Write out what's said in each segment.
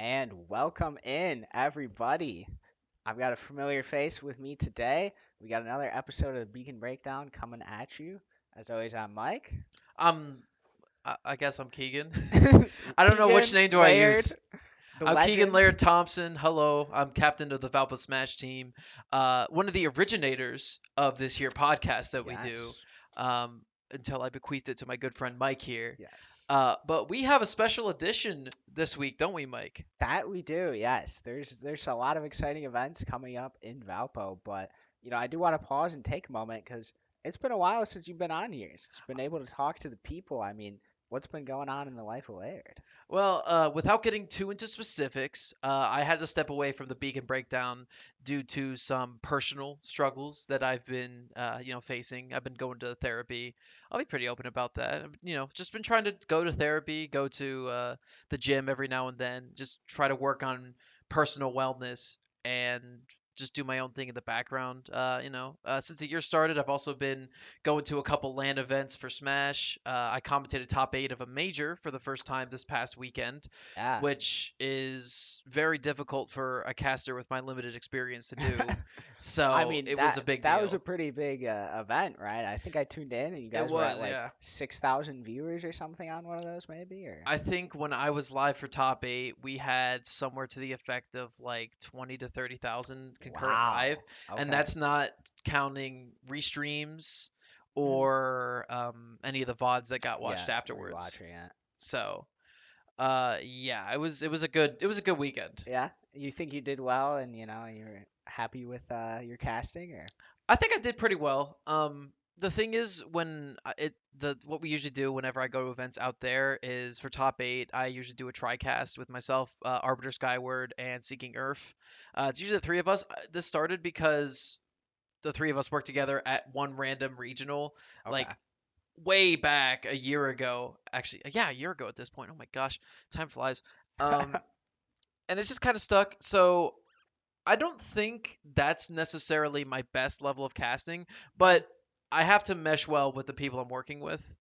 And welcome in, everybody. I've got a familiar face with me today. We got another episode of the Beacon Breakdown coming at you. As always, I'm Mike. I'm. I guess I'm Keegan. I don't know which Keegan, name do I Laird, use. the I'm Keegan legend. Laird Thompson. Hello, I'm captain of the Valpo Smash team. One of the originators of this here podcast that we do. Yes, Um, until I bequeathed it to my good friend Mike here. yes. But we have a special edition this week, don't we, Mike? That we do, yes. There's a lot of exciting events coming up in Valpo, but I do want to pause and take a moment because it's been a while since you've been on here. It's been able to talk to the people. I mean, what's been going on in the life of Laird? Well, without getting too into specifics, I had to step away from the Beacon breakdown due to some personal struggles that I've been, facing. I've been going to therapy. I'll be pretty open about that. Just been trying to go to therapy, go to the gym every now and then, just try to work on personal wellness and just do my own thing in the background. Since the year started, I've also been going to a couple LAN events for Smash. I commentated top 8 of a major for the first time this past weekend, Yeah. which is very difficult for a caster with my limited experience to do. I So mean it was that a big that was a deal. pretty big event, right? I think I tuned in and you It guys were at was, like yeah. 6,000 viewers or something on one of those, maybe. Or I think when I was live for top 8, we had somewhere to the effect of like 20 to 30,000 concurrent live, wow, and okay, that's not counting restreams mm. or any of the VODs that got watched Yeah, afterwards. rewatching it. So, yeah, it was a good weekend. Yeah, you think you did well, and you're happy with your casting, or I think I did pretty well. The thing is, when the what we usually do whenever I go to events out there is for top 8, I usually do a tricast with myself, Arbiter Skyward, and Seeking Earth. It's usually the three of us. This started because the three of us worked together at one random regional, okay, like way back a year ago. Actually, yeah, a year ago at this point. Oh my gosh, time flies. Um, and it just kind of stuck. So I don't think that's necessarily my best level of casting, mm. but I have to mesh well with the people I'm working with.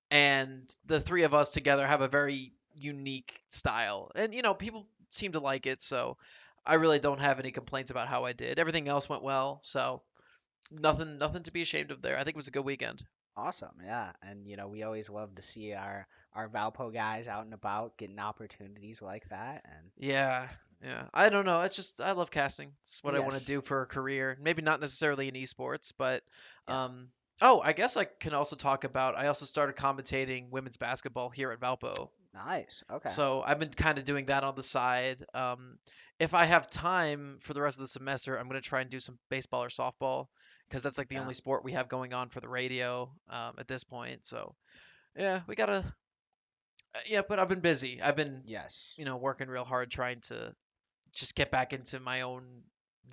And the three of us together have a very unique style. And, people seem to like it. So I really don't have any complaints about how I did. Everything else went well. So nothing to be ashamed of there. I think it was a good weekend. Awesome, yeah, and we always love to see our Valpo guys out and about getting opportunities like that, and Yeah. Yeah. I don't know. It's just, I love casting. It's what I want to yes, do for a career. Maybe not necessarily in esports, but, yeah, um, oh, I guess I can also talk about, I also started commentating women's basketball here at Valpo. nice, okay, So I've been kind of doing that on the side. If I have time for the rest of the semester, I'm going to try and do some baseball or softball because that's like the yeah, only sport we have going on for the radio at this point. So yeah, we gotta. Yeah, but I've been busy. I've been, yes, working real hard trying to just get back into my own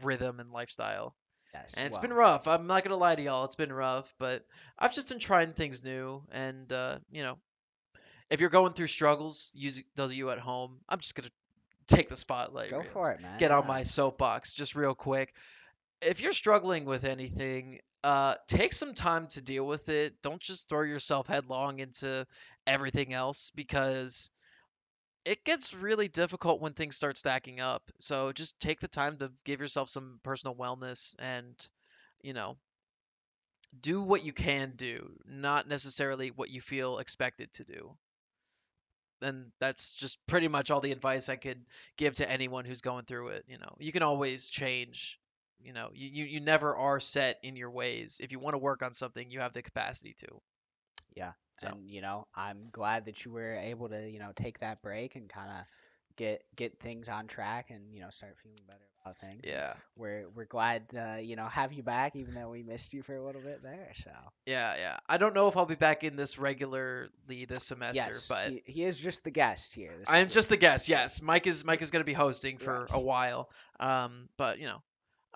rhythm and lifestyle. yes, And it's been well, rough. I'm not gonna lie to y'all. It's been rough, but I've just been trying things new. And if you're going through struggles, use those of you at home. I'm just gonna take the spotlight, go for it, man, get on yeah, my soapbox just real quick. If you're struggling with anything, take some time to deal with it. Don't just throw yourself headlong into everything else because it gets really difficult when things start stacking up. So just take the time to give yourself some personal wellness and, you know, do what you can do, not necessarily what you feel expected to do. And that's just pretty much all the advice I could give to anyone who's going through it. You can always change. You never are set in your ways. If you want to work on something, you have the capacity to. yeah, So, and I'm glad that you were able to take that break and kind of get things on track and start feeling better about things, and yeah. we're glad to have you back even though we missed you for a little bit there, so Yeah, yeah. I don't know if I'll be back in this regularly this semester, yes, but he is just the guest here. This I'm is just a guest. yeah, Yes, Mike is going to be hosting for a yes, while. But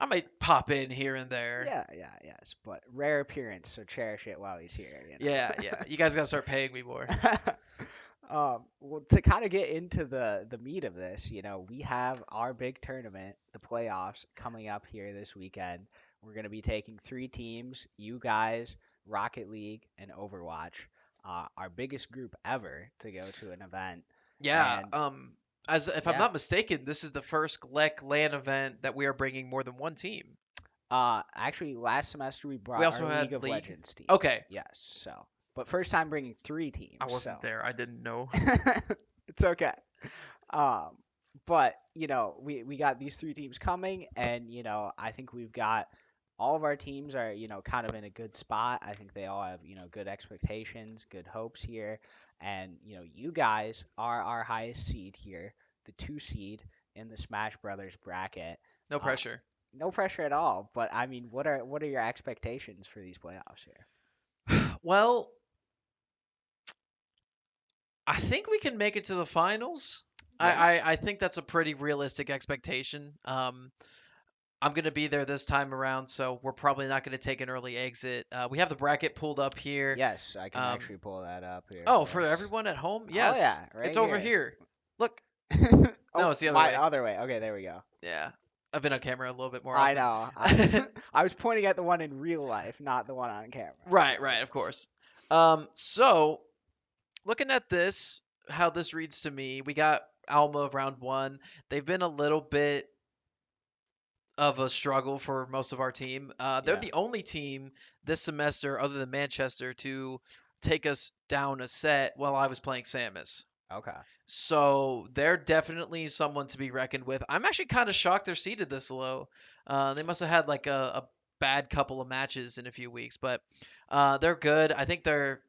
I might pop in here and there. yeah, yeah, yes, but rare appearance, so cherish it while he's here, Yeah, yeah. You guys got to start paying me more. Well, to kind of get into the meat of this, we have our big tournament, the playoffs, coming up here this weekend. We're going to be taking three teams, you guys, Rocket League, and Overwatch, our biggest group ever to go to an event. Yeah. And As if I'm Yeah. not mistaken, this is the first GLEC LAN event that we are bringing more than one team. Actually, last semester we We brought our also League had of League. Legends team. Okay, Yes, so but first time bringing three I teams, wasn't so there. I didn't know. it's okay. Um, but we got these three teams coming, and I think we've got all of our teams are kind of in a good spot. I think they all have good expectations, good hopes here, and you guys are our highest seed here, the 2 seed in the Smash Brothers bracket. No Uh, pressure. no pressure at all, but I mean, what are your expectations for these playoffs here? Well, I think we can make it to the finals. Yeah. I think that's a pretty realistic expectation. I'm going to be there this time around, so we're probably not going to take an early exit. We have the bracket pulled up here. Yes, I can Um, actually pull that up here oh, for for us. everyone at home? Oh Yes, yeah, it's right over here. here. Look. No, Oh, it's the other my way. other way. Okay, there we go. Yeah, I've been on camera a little bit more I often. know. I was I was pointing at the one in real life, not the one on camera. So Right, right, of yes. course. So looking at this, how this reads to me, we got Alma of round one. They've been a little bit of a struggle for most of our team. They're Yeah. the only team this semester, other than Manchester, to take us down a set while I was playing Samus. Okay. So they're definitely someone to be reckoned with. I'm actually kind of shocked they're seated this low. They must have had like a bad couple of matches in a few weeks, but they're good. I think their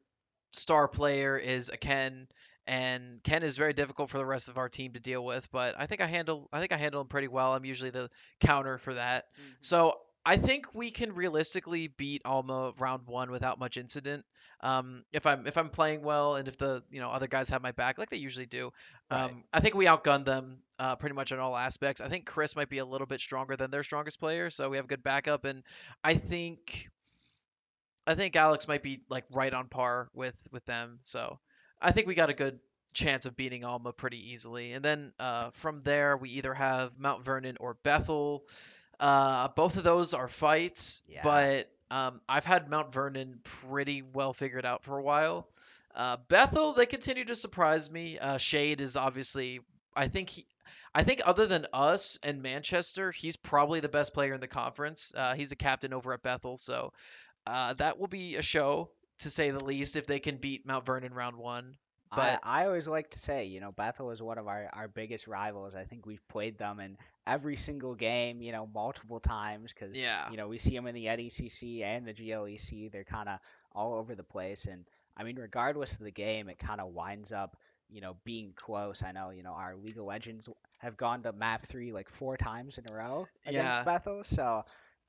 star player is a Ken, and Ken is very difficult for the rest of our team to deal with. But I think I handle him pretty well. I'm usually the counter for that. Hmm. So I think we can realistically beat Alma round one without much incident. If I'm playing well and if the other guys have my back like they usually do, Right. I think we outgunned them pretty much in all aspects. I think Chris might be a little bit stronger than their strongest player, so we have good backup, and I think I think Alex might be like right on par with them. So I think we got a good chance of beating Alma pretty easily. And then from there, we either have Mount Vernon or Bethel. Both of those are fights, Yeah. but I've had Mount Vernon pretty well figured out for a while. Bethel, they continue to surprise me. Shade is obviously, I think I think other than us and Manchester, he's probably the best player in the conference. He's the captain over at Bethel, so that will be a show to say the least if they can beat Mount Vernon round one. I But I always like to say, Bethel is one of our biggest rivals. I think we've played them in every single game, multiple times because, yeah, we see them in the NECC and the GLEC. They're kind of all over the place. And I mean, regardless of the game, it kind of winds up, being close. I know, our League of Legends have gone to map 3 like 4 times in a row against yeah, Bethel. So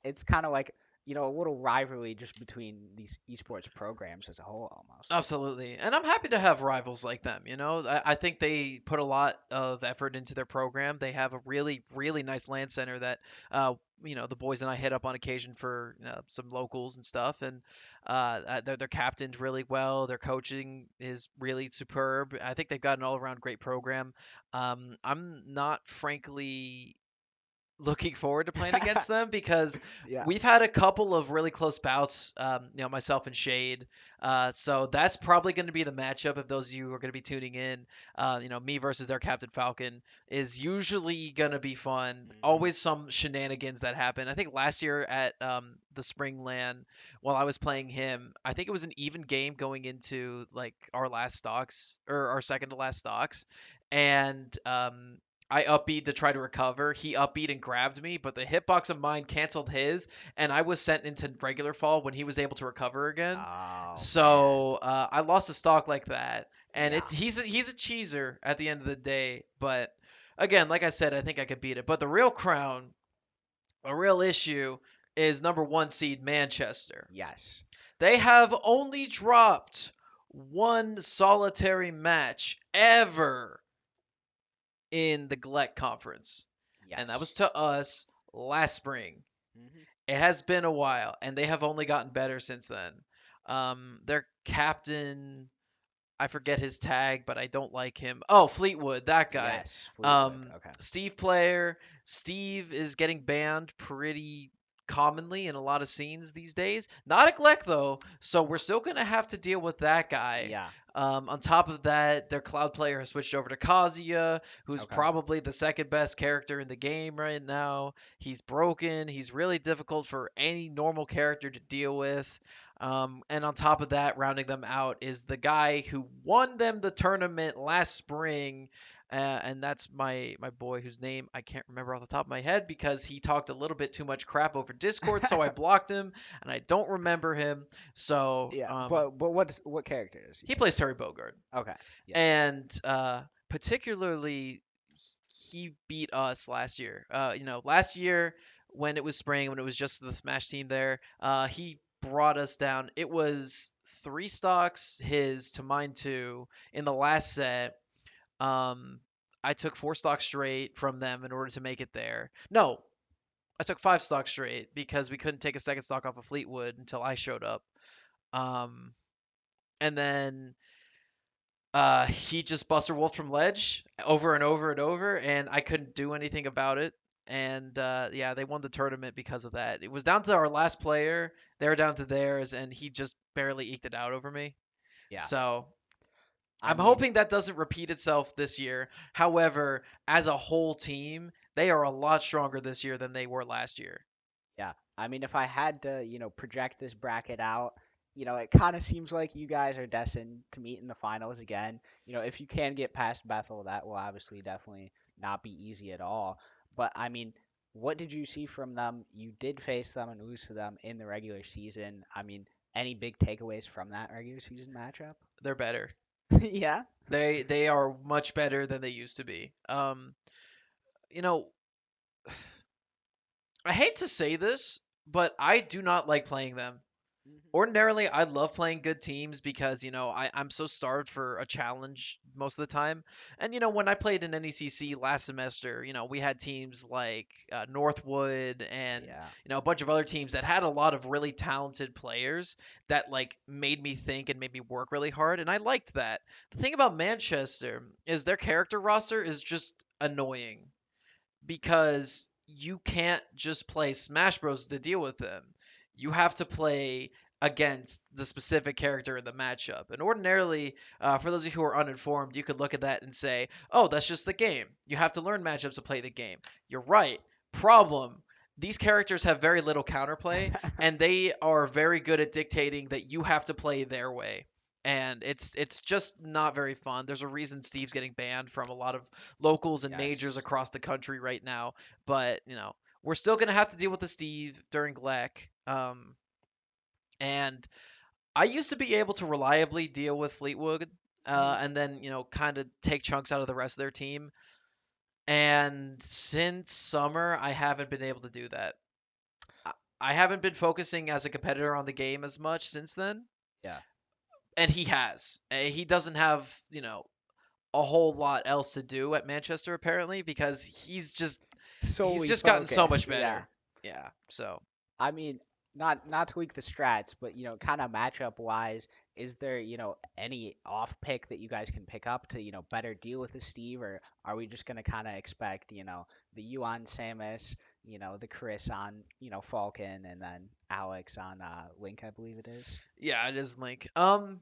it's kind of like, a little rivalry just between these esports programs as a whole almost. absolutely. And I'm happy to have rivals like them. I think they put a lot of effort into their program. They have a really, really nice land center that, the boys and I hit up on occasion for some locals and stuff. And they're captained really well. Their coaching is really superb. I think they've got an all around great program. I'm not, frankly, looking forward to playing against them because Yeah. we've had a couple of really close bouts, myself and Shade. So that's probably going to be the matchup if those of you who are going to be tuning in. Me versus their Captain Falcon is usually going to be fun. Hmm. Always some shenanigans that happen. I think last year at the Spring LAN, while I was playing him, I think it was an even game going into like our last stocks or our second to last stocks. And I upbeat to try to recover. He upbeat and grabbed me, but the hitbox of mine canceled his, and I was sent into regular fall when he was able to recover again. Oh man. So I lost a stock like that, and Yeah. he's a cheeser at the end of the day. But again, like I said, I think I could beat it. But the real crown, a real issue, is number one seed Manchester. Yes. They have only dropped one solitary match ever in the GLEC conference, and that was Yes. to us last spring. Hmm. It has been a while, and they have only gotten better since then. Their captain, I forget his tag, but I don't like him. Oh, Fleetwood, that guy. Yes. Fleetwood. Okay. Steve player. Steve is getting banned pretty commonly in a lot of scenes these days. Not a GLEC though, so we're still gonna have to deal with that guy. Yeah. On top of that, their cloud player has switched over to Kazuya, who's Okay. probably the second best character in the game right now. He's broken. He's really difficult for any normal character to deal with. And on top of that, rounding them out is the guy who won them the tournament last spring. And that's my boy whose name I can't remember off the top of my head because he talked a little bit too much crap over Discord, so I blocked him and I don't remember him. So Yeah, but what character is he? he plays Terry Bogard, Okay. Yeah. and particularly he beat us last year. Last year when it was spring, when it was just the Smash team there, he brought us down. It was 3 stocks his to mine two in the last set. Um, I took 4 stocks straight from them in order to make it there. No, I took 5 stocks straight because we couldn't take a second stock off of Fleetwood until I showed up. Um, and then he just Buster Wolf from ledge over and over and over, and I couldn't do anything about it. And yeah, they won the tournament because of that. It was down to our last player. They were down to theirs, and he just barely eked it out over me. Yeah. So I I'm mean, hoping that doesn't repeat itself this year. However, as a whole team, they are a lot stronger this year than they were last year. yeah. I mean, if I had to, project this bracket out, it kind of seems like you guys are destined to meet in the finals again. If you can get past Bethel, that will obviously definitely not be easy at all. But I mean, what did you see from them? You did face them and lose to them in the regular season. I mean, any big takeaways from that regular season matchup? They're better. Yeah. They are much better than they used to be. You know, I hate to say this, but I do not like playing them. Hmm. Ordinarily, I love playing good teams because, I'm so starved for a challenge most of the time. And, when I played in NECC last semester, we had teams like Northwood and, Yeah. a bunch of other teams that had a lot of really talented players that, like, made me think and made me work really hard. And I liked that. The thing about Manchester is their character roster is just annoying because you can't just play Smash Bros to deal with them. You have to play against the specific character in the matchup. And ordinarily, for those of you who are uninformed, you could look at that and say, oh, that's just the game. You have to learn matchups to play the game. You're right. Problem. These characters have very little counterplay, and they are very good at dictating that you have to play their way. And it's just not very fun. There's a reason Steve's getting banned from a lot of locals and majors Yes. across the country right now. But we're still gonna have to deal with the Steve during GLEC. And I used to be able to reliably deal with Fleetwood, Hmm. and then kind of take chunks out of the rest of their team. And since summer, I haven't been able to do that. I haven't been focusing as a competitor on the game as much since then, Yeah. and he has. He doesn't have a whole lot else to do at Manchester apparently because he's Solely just gotten so much focused. Yeah. better. Yeah. So I mean, not to leak the strats, but kind of matchup wise, is there any off pick that you guys can pick up to better deal with the Steve, or are we just gonna kind of expect the you on Samus, the Chris on Falcon, and then Alex on Link, I believe it is. yeah, it is Link. I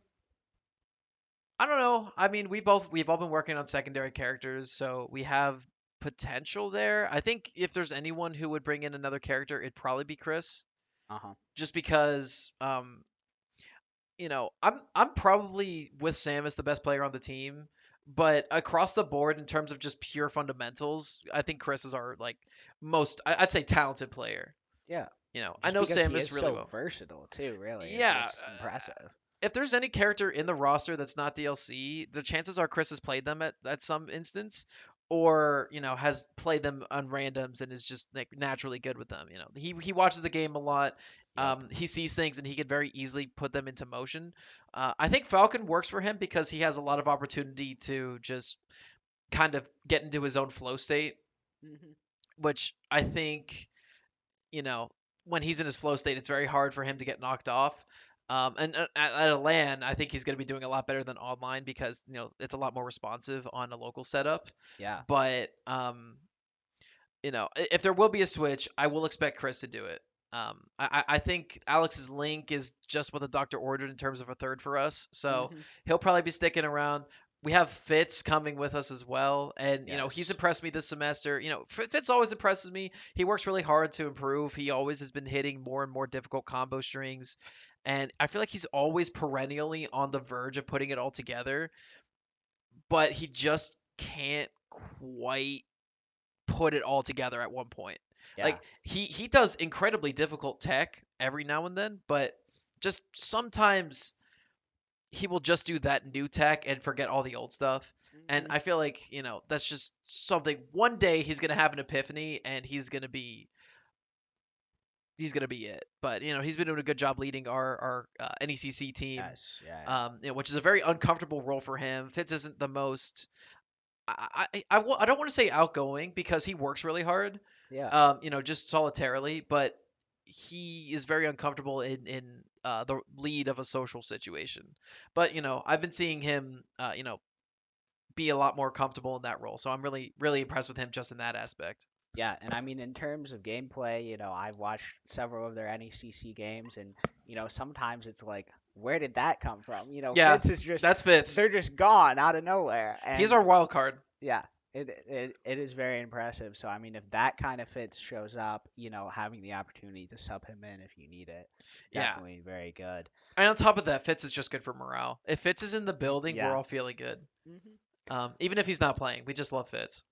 don't know. I mean, we've all been working on secondary characters, so we have potential there. I think if there's anyone who would bring in another character, it'd probably be Chris, Uh huh. just because I'm probably with Samus the best player on the team, but across the board in terms of just pure fundamentals, I think Chris is our like most I'd say talented player. Yeah. I Just know because he is Samus really so well. versatile too, really, it's Yeah, it's impressive. if there's any character in the roster that's not DLC, the chances are Chris has played them at some instance, or has played them on randoms and is just like naturally good with them. He watches the game a lot. Yep. He sees things and he can very easily put them into motion. I think Falcon works for him because he has a lot of opportunity to just kind of get into his own flow state, Hmm. which I think you know, when he's in his flow state, it's very hard for him to get knocked off. And at a LAN, I think he's going to be doing a lot better than online because it's a lot more responsive on a local setup. Yeah. But if there will be a switch, I will expect Chris to do it. I think Alex's link is just what the doctor ordered in terms of a third for us. So Hmm. he'll probably be sticking around. We have Fitz coming with us as well, and he's Yes. impressed me this semester. Fitz always impresses me. He works really hard to improve. He always has been hitting more and more difficult combo strings, and I feel like he's always perennially on the verge of putting it all together, but he just can't quite put it all together at one point. Yeah. Like he does incredibly difficult tech every now and then, but just sometimes he will just do that new tech and forget all the old stuff. And Hmm. I feel like, that's just something one day he's going to have an epiphany and he's going to be it. But, he's been doing a good job leading our NECC team. Yes. Yeah. Which is a very uncomfortable role for him. Fitz isn't the most I don't want to say outgoing because he works really hard, Yeah. just solitarily, but he is very uncomfortable in the lead of a social situation. But I've been seeing him, be a lot more comfortable in that role, so I'm really really impressed with him just in that aspect. Yeah, and I mean, in terms of gameplay, I've watched several of their NECC games, and sometimes it's like, where did that come from? Yeah, Fitz is just, that's Fitz. they're just gone out of nowhere, He's and our wild card. yeah, it is very impressive. So I mean, if that kind of Fitz shows up, having the opportunity to sub him in if you need it, Yeah, definitely very good. and on top of that, Fitz is just good for morale. If Fitz is in the building, we're Yeah. all feeling good. Hmm. Even if he's not playing, we just love Fitz.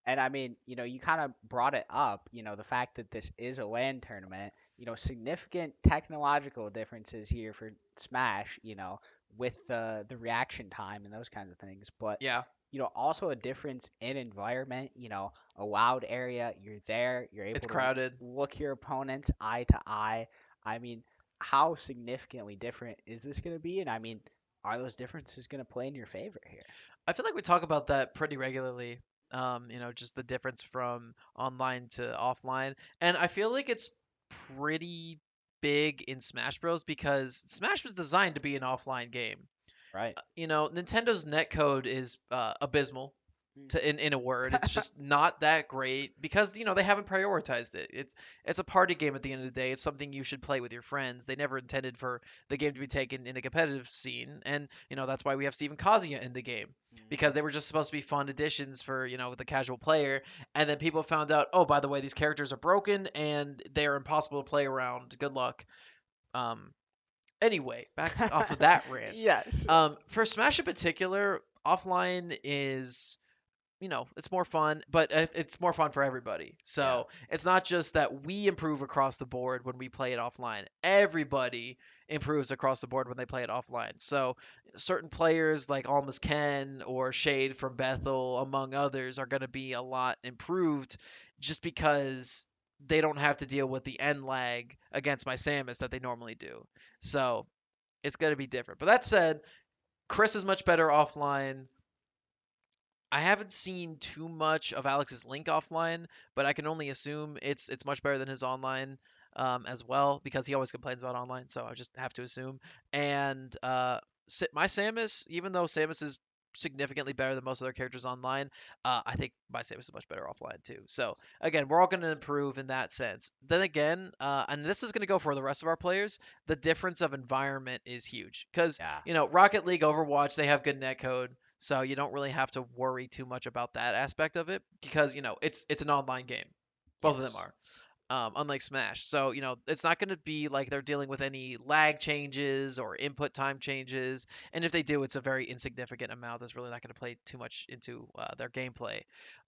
And I mean, you kind of brought it up, the fact that this is a LAN tournament, significant technological differences here for Smash, with the reaction time and those kinds of things. But, Yeah, also a difference in environment, a loud area, you're there, you're it's able to crowded. look your opponents eye to eye. I mean, how significantly different is this going to be? And I mean, are those differences going to play in your favor here? I feel like we talk about that pretty regularly. Just the difference from online to offline. And I feel like it's pretty big in Smash Bros. Because Smash was designed to be an offline game. Right. Nintendo's netcode is abysmal. In a word, it's just not that great because they haven't prioritized it. It's a party game at the end of the day. It's something you should play with your friends. They never intended for the game to be taken in a competitive scene, and that's why we have Steven Kazuya in the game because Hmm. they were just supposed to be fun additions for the casual player, and then people found out, oh, by the way, these characters are broken and they're impossible to play around. Good luck. Um, anyway, back off of that rant. Yes. For Smash in particular, offline is it's more fun, but it's more fun for everybody. Yeah. So it's not just that we improve across the board when we play it offline. Everybody improves across the board when they play it offline. So certain players like Almost Ken or Shade from Bethel, among others, are going to be a lot improved just because they don't have to deal with the end lag against my Samus that they normally do. So it's going to be different. But that said, Chris is much better offline. I haven't seen too much of Alex's link offline, but I can only assume it's much better than his online as well because he always complains about online, so I just have to assume. And my Samus, even though Samus is significantly better than most other characters online, I think my Samus is much better offline too. So again, we're all going to improve in that sense. Then again, and this is going to go for the rest of our players, the difference of environment is huge because Yeah. Rocket League, Overwatch, they have good netcode. So you don't really have to worry too much about that aspect of it because it's an online game. Both of them Yes. are. Unlike Smash. So, it's not going to be like they're dealing with any lag changes or input time changes. And if they do, it's a very insignificant amount that's really not going to play too much into their gameplay.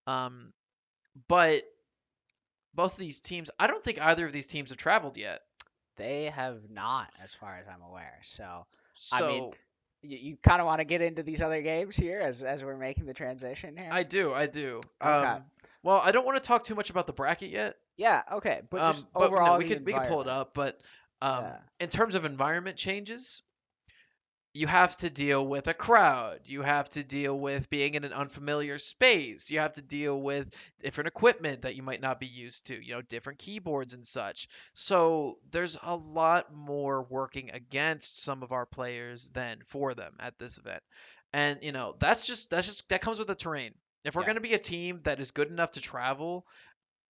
Um, but both of these teams, I don't think either of these teams have traveled yet. They have not, as far as I'm aware. So, I mean, So you kind of want to get into these other games here as we're making the transition here. I do. Okay. Well, I don't want to talk too much about the bracket yet. Yeah. Okay. But just But overall, we the could pull it environment. up. But Yeah. in terms of environment changes, you have to deal with a crowd. You have to deal with being in an unfamiliar space. You have to deal with different equipment that you might not be used to, different keyboards and such. So there's a lot more working against some of our players than for them at this event. And that comes with the terrain. If we're Yeah. going to be a team that is good enough to travel,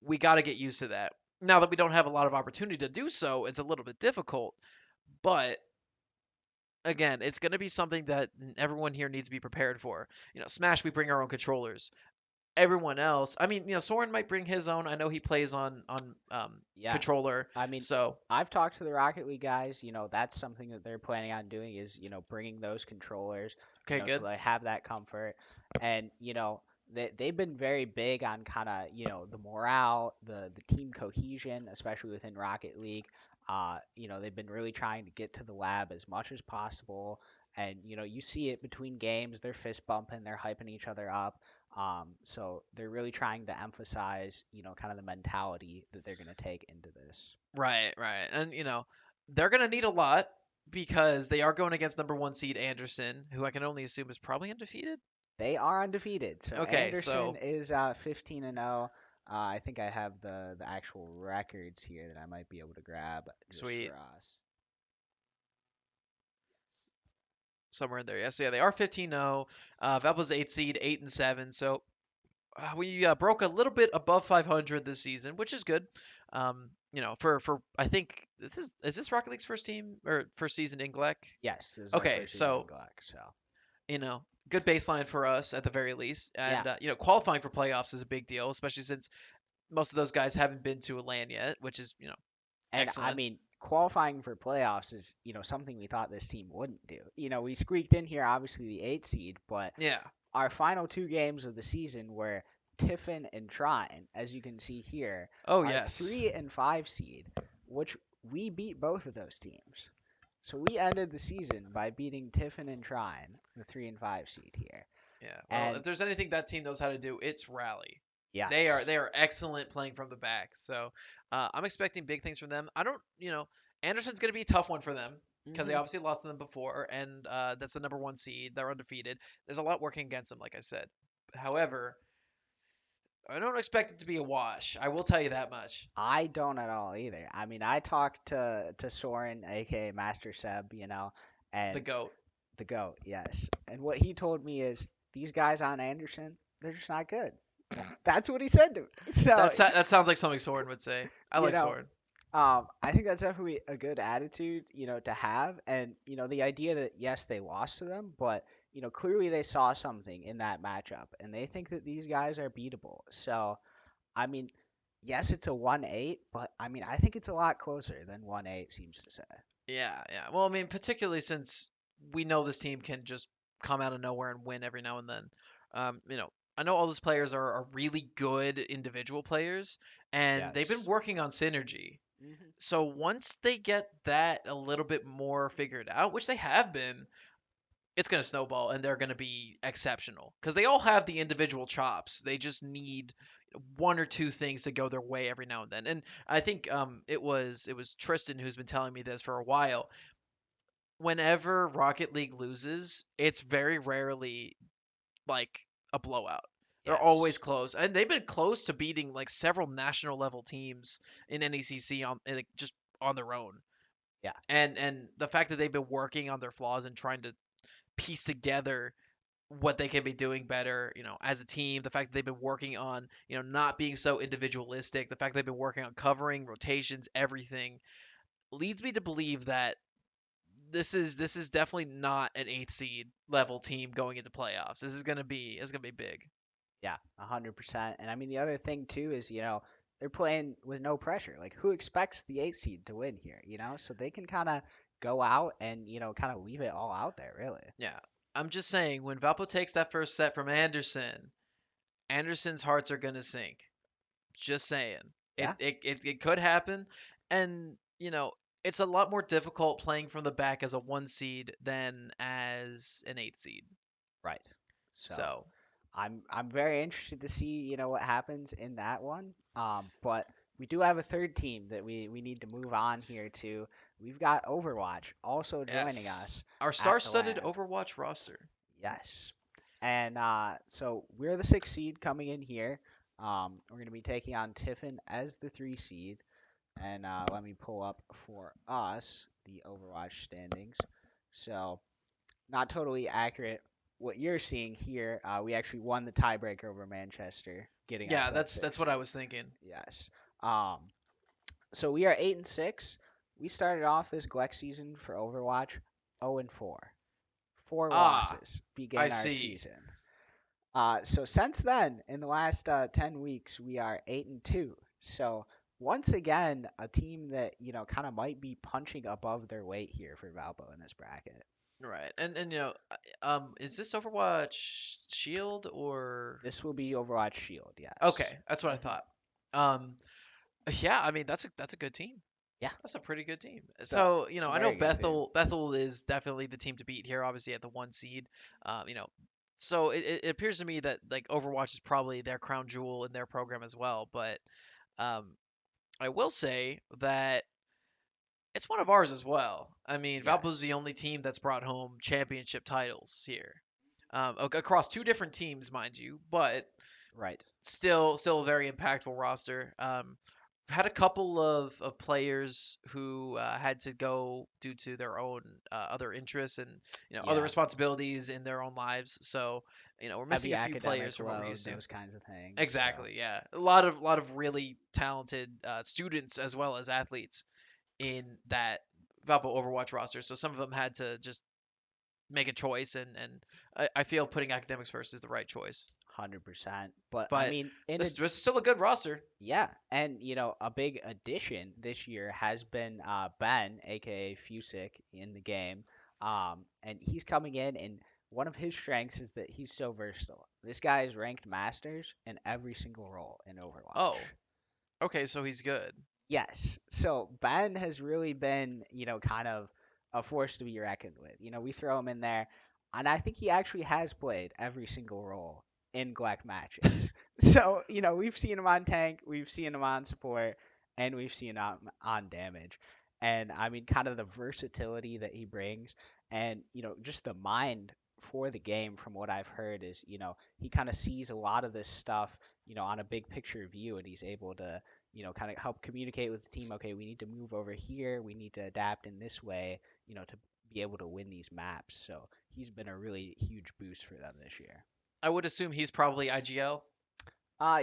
we got to get used to that. Now that we don't have a lot of opportunity to do so, it's a little bit difficult. But again, it's going to be something that everyone here needs to be prepared for. Smash, we bring our own controllers. Everyone else, I mean, Soren might bring his own. I know he plays on Yeah, controller, I mean, so I've talked to the Rocket League guys. That's something that they're planning on doing is, bringing those controllers, okay, so good. they have that comfort. And, they've been very big on kind of, the morale, the team cohesion, especially within Rocket League. They've been really trying to get to the lab as much as possible. And, you see it between games. They're fist bumping, they're hyping each other up. So they're really trying to emphasize, kind of the mentality that they're going to take into this. Right, right, and they're gonna need a lot because they are going against number one seed Anderson, who I can only assume is probably undefeated. They are undefeated. So Okay, Anderson so is 15 and 0. I think I have the actual records here that I might be able to grab just for sweet, us. somewhere in there. Yes, yeah, they are 15-0. Valpo's 8 seed, 8-7. So we broke a little bit above 500 this season, which is good. For I think is this Rocket League's first team or first season in GLEC? Yes, this is our Okay, first season in so GLEC. So good baseline for us at the very least, yeah, and qualifying for playoffs is a big deal, especially since most of those guys haven't been to a LAN yet, which is and I excellent. mean qualifying for playoffs is something we thought this team wouldn't do. We squeaked in here, obviously the 8 seed, but Yeah. our final 2 games of the season were Tiffin and Trine, as you can see here, Oh our yes. 3 and 5 seed, which we beat both of those teams. So we ended the season by beating Tiffin and Trine, the 3 and 5 seed here. Yeah. Well, if And there's anything that team knows how to do, it's rally. They are yes, they are excellent playing from the back. So I'm expecting big things from them. I don't, Anderson's going to be a tough one for them because they hmm obviously lost to them before, and that's the number one seed. They're undefeated. There's a lot working against them, like I said. However, I don't expect it to be a wash. I will tell you that much. I don't at all either. I mean, I talked to Soren, aka Master Seb, The and goat. the goat, yes. And what he told me is these guys on Anderson, they're just not good. That's what he said to me. So, That sounds like something Soren would say. I you like know, Soren. I think that's definitely a good attitude, to have. And, the idea that, yes, they lost to them, but, clearly they saw something in that matchup and they think that these guys are beatable. So, I mean, yes, it's a 1-8, but I mean, I think it's a lot closer than 1-8 seems to say. Yeah, yeah. Well, I mean, particularly since we know this team can just come out of nowhere and win every now and then. Um, you know, I know all those players are really good individual players, and they've been Yes. working on synergy. hmm So once they get that a little bit more figured out, which they have been, it's going to snowball and they're going to be exceptional because they all have the individual chops. They just need one or two things to go their way every now and then. And I think it was Tristan who's been telling me this for a while. Whenever Rocket League loses, it's very rarely like a blowout. They're always Yes. close, and they've been close to beating like several national level teams in NECC on like, just on their own. Yeah. And the fact that they've been working on their flaws and trying to piece together what they can be doing better, as a team, the fact that they've been working on, not being so individualistic, the fact that they've been working on covering, rotations, everything leads me to believe that this is definitely not an eighth seed level team going into playoffs. This is gonna be big. Yeah. 100%. And I mean, the other thing too is, they're playing with no pressure. Like, who expects the 8 seed to win here? So they can kind of go out and kind of leave it all out there, really. Yeah. I'm just saying when Valpo takes that first set from Anderson, Anderson's hearts are gonna sink. Just saying. It Yeah. it, it, it could happen. And it's a lot more difficult playing from the back as a one seed than as an eight seed. Right. So So I'm very interested to see what happens in that one. But we do have a third team that we need to move on here to. We've got Overwatch also joining yes. us Our at the star-studded lab. Overwatch roster. Yes, and so we're the 6 seed coming in here. We're gonna be taking on Tiffin as the 3 seed, and let me pull up for us the Overwatch standings. So not totally accurate what you're seeing here. We actually won the tiebreaker over Manchester, getting us Yeah, that that's six what I seed. was thinking. Yes. Um, So we are 8-6. We started off this GLEC season for Overwatch 0-4. Four Ah, losses I began our see. season. So since then, in the last 10 weeks, we are 8-2. So once again, a team that kind of might be punching above their weight here for Valpo in this bracket. Right. And is this Overwatch Shield or This will be Overwatch Shield, yes. okay, that's what I Hmm. thought. Um yeah, I mean that's a good team. Yeah, That's a pretty good team. it's a So, it's a I know very good team. Bethel is definitely the team to beat here, obviously at the 1 seed. Um, you know, so it appears to me that like Overwatch is probably their crown jewel in their program as well, but um I will say that it's one of ours as well. I mean, Valpo's the Yes, only team that's brought home championship titles here, across two different teams, mind you, but right. still a very impactful roster. Had a couple of players who had to go due to their own other interests and other Yeah, responsibilities in their own lives. So we're missing heavy a few players academic from what we're load, used to. those kinds of things. So Exactly, yeah. A lot of really talented students as well as athletes in that Valpo Overwatch roster. So some of them had to just make a choice, and I feel putting academics first is the right choice. 100%. But I But mean, in a this was still a good roster. yeah, and a big addition this year has been Ben, aka Fusick, in the game. And he's coming in, and one of his strengths is that he's so versatile. This guy is ranked masters in every single role in Overwatch. Oh, okay, so he's good. Yes. So Ben has really been, kind of a force to be reckoned with. We throw him in there, and I think he actually has played every single role in GLEC matches. So, we've seen him on tank, we've seen him on support, and we've seen him on damage. And I mean, kind of the versatility that he brings, and, just the mind for the game, from what I've heard, is, he kind of sees a lot of this stuff, on a big picture view, and he's able to kind of help communicate with the team. Okay, we need to move over here. We need to adapt in this way, to be able to win these maps. So he's been a really huge boost for them this year. I would assume he's probably IGL.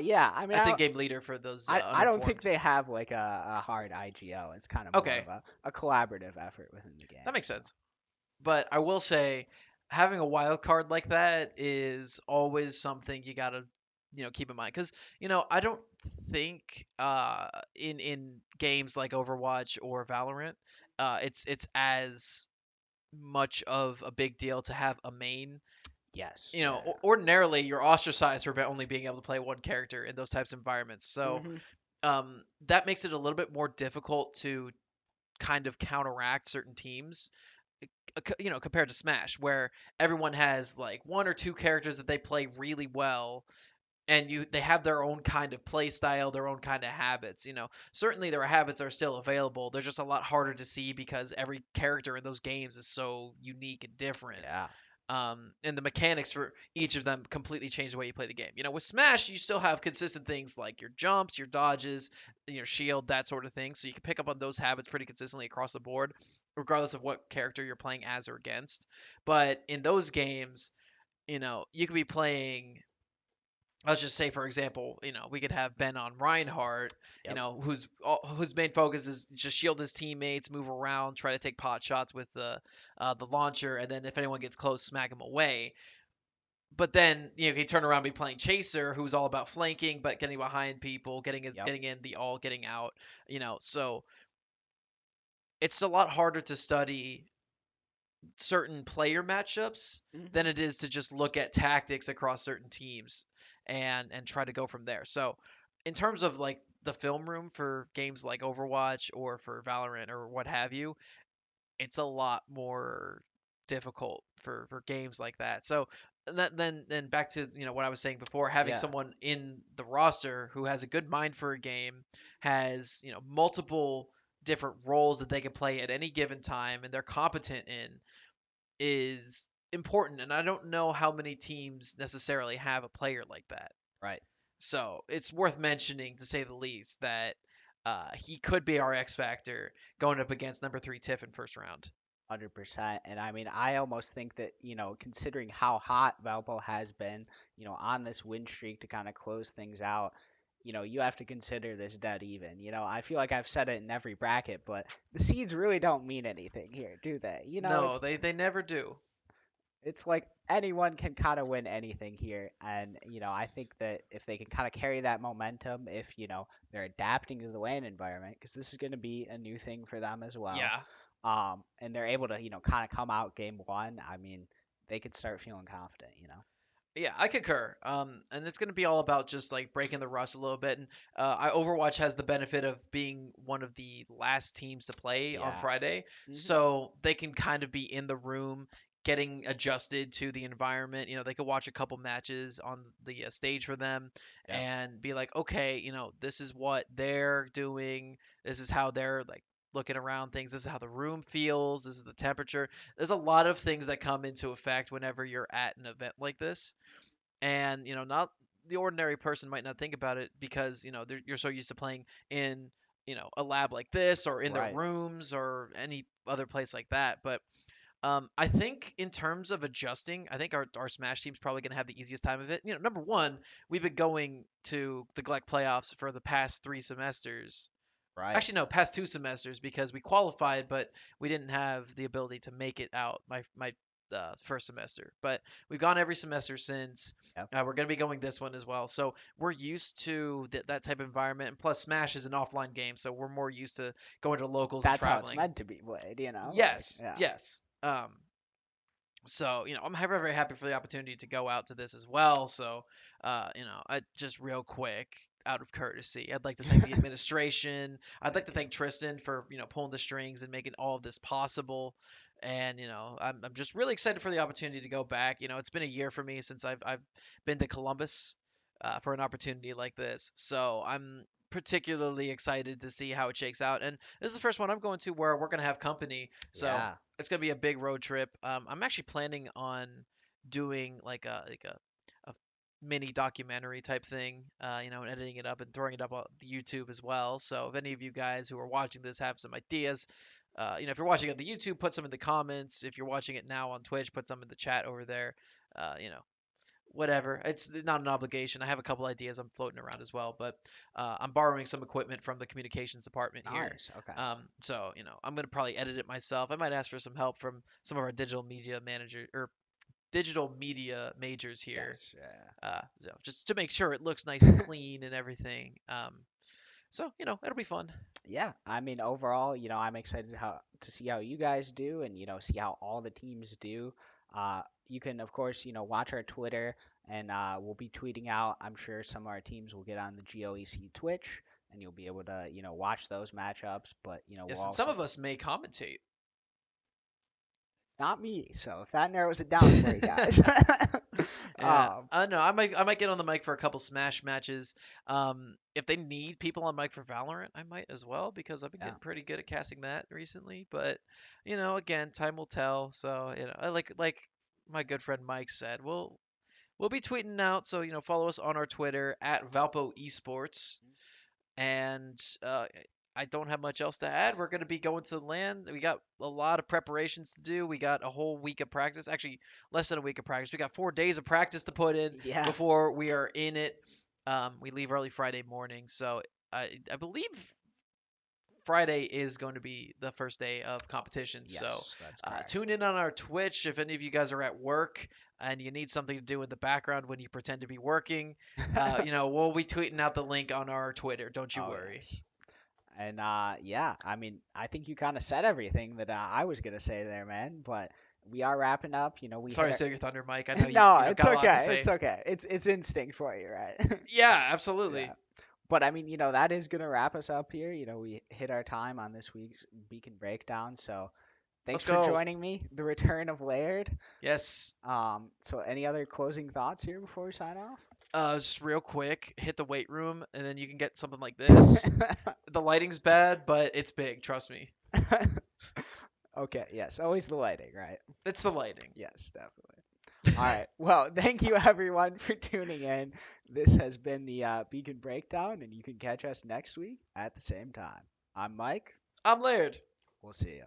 Yeah. I mean, That's in-game leader for those I don't think uninformed. they have like a hard IGL. It's kind of more Okay, of a collaborative effort within the that game. makes So sense. But I will say, having a wild card like that is always something you gotta, keep in mind. Because I don't think in games like Overwatch or Valorant, it's as much of a big deal to have a main. yes, yeah, Ordinarily you're ostracized for only being able to play one character in those types of environments. yeah. So that makes it a little bit more difficult to kind of counteract certain teams, compared to Smash, where everyone has like one or two characters that they play really well, and they have their own kind of play style, their own kind of habits. Certainly their habits are still available. They're just a lot harder to see because every character in those games is so unique and different. Yeah. And the mechanics for each of them completely change the way you play the game. With Smash, you still have consistent things like your jumps, your dodges, your shield, that sort of thing. So you can pick up on those habits pretty consistently across the board, regardless of what character you're playing as or against. But in those games, you could be playing, let's just say for example, we could have Ben on Reinhardt, Yep. whose main focus is just shield his teammates, move around, try to take pot shots with the launcher, and then if anyone gets close, smack him away. But then he turn around and be playing Chaser, who's all about flanking, but getting behind people, Yep. getting in the all, getting out. So it's a lot harder to study certain player matchups Hmm. than it is to just look at tactics across certain teams and try to go from there. So in terms of like the film room for games like Overwatch or for Valorant or what have you, it's a lot more difficult for games like that. So then back to what I was saying before, having Yeah. someone in the roster who has a good mind for a game, has multiple different roles that they can play at any given time and they're competent in, is important, and I don't know how many teams necessarily have a player like that. Right. So it's worth mentioning, to say the least, that he could be our X factor going up against number three Tiff in first round. 100%. And I mean, I almost think that, considering how hot Valpo has been, on this win streak to kind of close things out, you have to consider this dead even. I feel like I've said it in every bracket, but the seeds really don't mean anything here, do they? No, they never do. It's like anyone can kind of win anything here, and I think that if they can kind of carry that momentum, if they're adapting to the LAN environment, because this is going to be a new thing for them as well, Yeah. and they're able to kind of come out game one. I mean, they could start feeling confident. Yeah, I concur. And it's going to be all about just like breaking the rust a little bit. And Overwatch has the benefit of being one of the last teams to play on Yeah. Friday, Hmm. so they can kind of be in the room, getting adjusted to the environment. They could watch a couple matches on the stage for them, Yep. and be like, okay, this is what they're doing. This is how they're like looking around things. This is how the room feels. This is the temperature. There's a lot of things that come into effect whenever you're at an event like this, and not the ordinary person might not think about it because you're so used to playing in a lab like this, or in their Right. rooms, or any other place like that. But I think in terms of adjusting, I think our Smash team's probably going to have the easiest time of it. Number one, we've been going to the GLEC playoffs for the past 3 semesters. Right. Actually, no, past 2 semesters, because we qualified, but we didn't have the ability to make it out my first semester. But we've gone every semester since. Yep. We're going to be going this one as well. So we're used to that type of environment. And plus, Smash is an offline game, so we're more used to going to locals and That's how it's traveling. meant to be played. Like, Yes, yeah. yes. So I'm very, very happy for the opportunity to go out to this as well. So I just real quick, out of courtesy, I'd like to thank the administration. I'd like Thank to you. thank Tristan for pulling the strings and making all of this possible. And I'm just really excited for the opportunity to go back. It's been a year for me since I've been to Columbus for an opportunity like this. So I'm particularly excited to see how it shakes out. And this is the first one I'm going to where we're going to have company. So Yeah. it's gonna be a big road trip. I'm actually planning on doing a mini documentary type thing, and editing it up and throwing it up on the YouTube as well. So if any of you guys who are watching this have some ideas, if you're watching it on the YouTube, put some in the comments. If you're watching it now on Twitch, put some in the chat over there. Uh, you know, Whatever. It's not an obligation. I have a couple ideas I'm floating around as well, but I'm borrowing some equipment from the communications department here. Nice. Okay. So I'm gonna probably edit it myself. I might ask for some help from some of our digital media majors here. Yes. Yeah. So just to make sure it looks nice and clean and everything. So it'll be fun. Yeah, I mean, overall, I'm excited to see how you guys do, and see how all the teams do. You can, of course, watch our Twitter, and we'll be tweeting out. I'm sure some of our teams will get on the GLEC Twitch, and you'll be able to, watch those matchups. But we'll Yes, and some also. of us may commentate. It's not me, so if that narrows it down for you guys. Yeah, um, I know. I might get on the mic for a couple Smash matches. If they need people on mic for Valorant, I might as well, because I've been yeah. getting pretty good at casting that recently. But again, time will tell. So I like my good friend Mike said, we'll be tweeting out. So follow us on our Twitter at Valpo Esports. And I don't have much else to add. We're going to be going to the land. We got a lot of preparations to do. We got a whole week of practice. Actually, less than a week of practice. We got 4 days of practice to put in Yeah. before we are in it. We leave early Friday morning, so I believe Friday is going to be the first day of competition. So Yes, that's correct. tune in on our Twitch if any of you guys are at work and you need something to do in the background when you pretend to be working. We'll be tweeting out the link on our Twitter. Don't you Oh worry. yes. And yeah, I mean, I think you kind of said everything that I was gonna say there, man. But we are wrapping up. We hit Sorry to our. steal your thunder, Mike. I know you No, it's got a lot to okay. say. It's okay. It's instinct for you, right? Yeah, Yeah. absolutely. But I mean, that is gonna wrap us up here. We hit our time on this week's Beacon Breakdown. So thanks Let's for go. joining me. The return of Laird. Yes. So any other closing thoughts here before we sign off? Just real quick, hit the weight room, and then you can get something like this. The lighting's bad, but it's big. Trust me. Okay. Yes. Always the lighting, right? It's the lighting. Yes, definitely. All right. Well, thank you everyone for tuning in. This has been the Beacon Breakdown, and you can catch us next week at the same time. I'm Mike. I'm Laird. We'll see you.